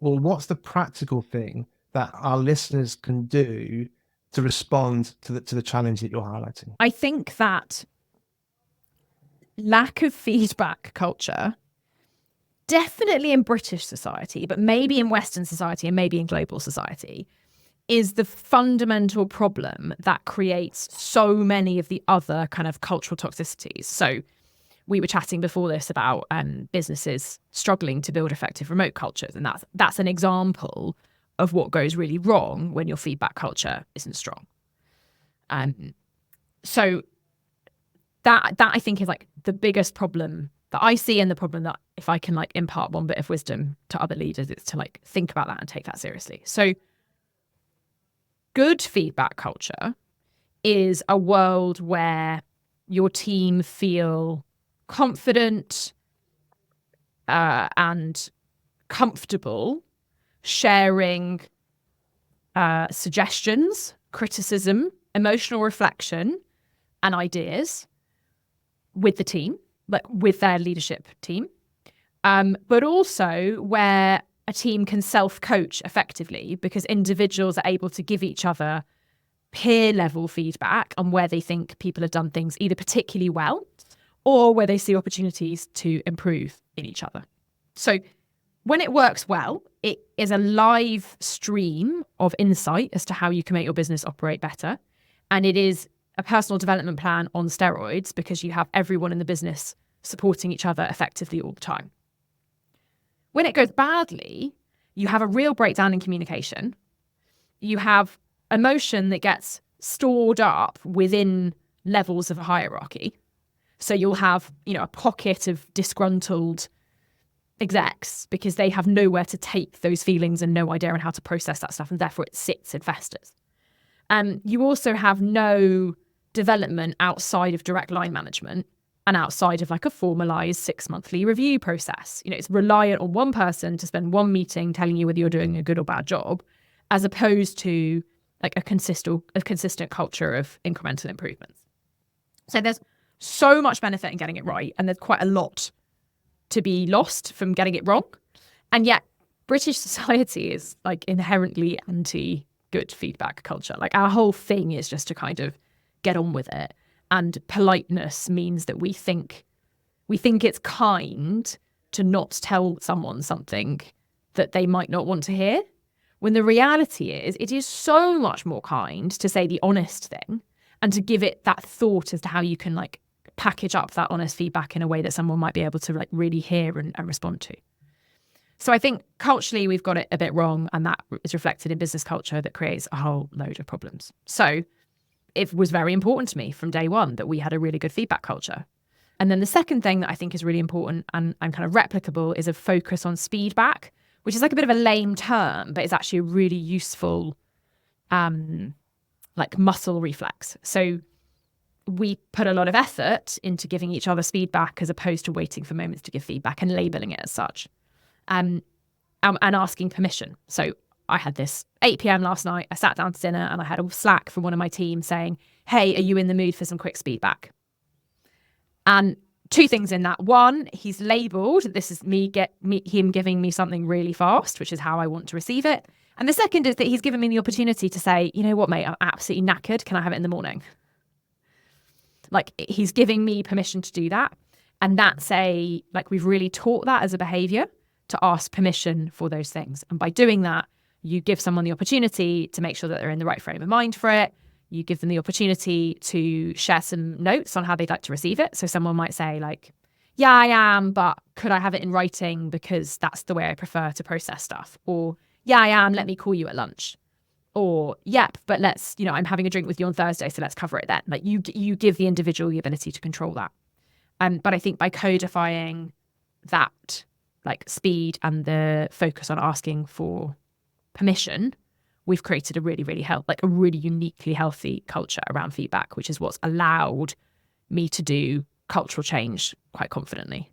Well, what's the practical thing that our listeners can do to respond to the challenge that you're highlighting? I think that lack of feedback culture, definitely in British society, but maybe in Western society and maybe in global society, is the fundamental problem that creates so many of the other kind of cultural toxicities. So we were chatting before this about businesses struggling to build effective remote cultures. And that's an example of what goes really wrong when your feedback culture isn't strong. So that I think is like the biggest problem that I see, and the problem that if I can like impart one bit of wisdom to other leaders, it's to like think about that and take that seriously. So good feedback culture is a world where your team feel confident and comfortable sharing suggestions, criticism, emotional reflection, and ideas with the team, like with their leadership team, but also where a team can self-coach effectively because individuals are able to give each other peer level feedback on where they think people have done things either particularly well or where they see opportunities to improve in each other. So when it works well, it is a live stream of insight as to how you can make your business operate better. And it is a personal development plan on steroids because you have everyone in the business supporting each other effectively all the time. When it goes badly, you have a real breakdown in communication. You have emotion that gets stored up within levels of a hierarchy. So you'll have, a pocket of disgruntled execs because they have nowhere to take those feelings and no idea on how to process that stuff, and therefore it sits and festers. You also have no development outside of direct line management and outside of like a formalized 6-monthly review process. It's reliant on one person to spend one meeting telling you whether you're doing a good or bad job, as opposed to like a consistent culture of incremental improvements. So there's so much benefit in getting it right, and there's quite a lot to be lost from getting it wrong. And yet British society is like inherently anti-good feedback culture. Like our whole thing is just to kind of get on with it. And politeness means that we think it's kind to not tell someone something that they might not want to hear. When the reality is, it is so much more kind to say the honest thing and to give it that thought as to how you can like package up that honest feedback in a way that someone might be able to like really hear and respond to. So I think culturally we've got it a bit wrong, and that is reflected in business culture that creates a whole load of problems. So it was very important to me from day one that we had a really good feedback culture. And then the second thing that I think is really important and kind of replicable is a focus on speedback, which is like a bit of a lame term, but it's actually a really useful like muscle reflex. So we put a lot of effort into giving each other feedback as opposed to waiting for moments to give feedback and labeling it as such, and asking permission. So I had this 8 p.m. last night. I sat down to dinner and I had a Slack from one of my team saying, hey, are you in the mood for some quick feedback? And two things in that. One, he's labelled, this is him giving me something really fast, which is how I want to receive it. And the second is that he's given me the opportunity to say, you know what, mate, I'm absolutely knackered. Can I have it in the morning? Like he's giving me permission to do that. And that's we've really taught that as a behaviour to ask permission for those things. And by doing that, you give someone the opportunity to make sure that they're in the right frame of mind for it. You give them the opportunity to share some notes on how they'd like to receive it. So someone might say like, yeah, I am, but could I have it in writing because that's the way I prefer to process stuff? Or, yeah, I am, let me call you at lunch. Or, yep, but let's, I'm having a drink with you on Thursday, so let's cover it then. Like you give the individual the ability to control that. But I think by codifying that like speed and the focus on asking for permission, we've created a really, really a really uniquely healthy culture around feedback, which is what's allowed me to do cultural change quite confidently.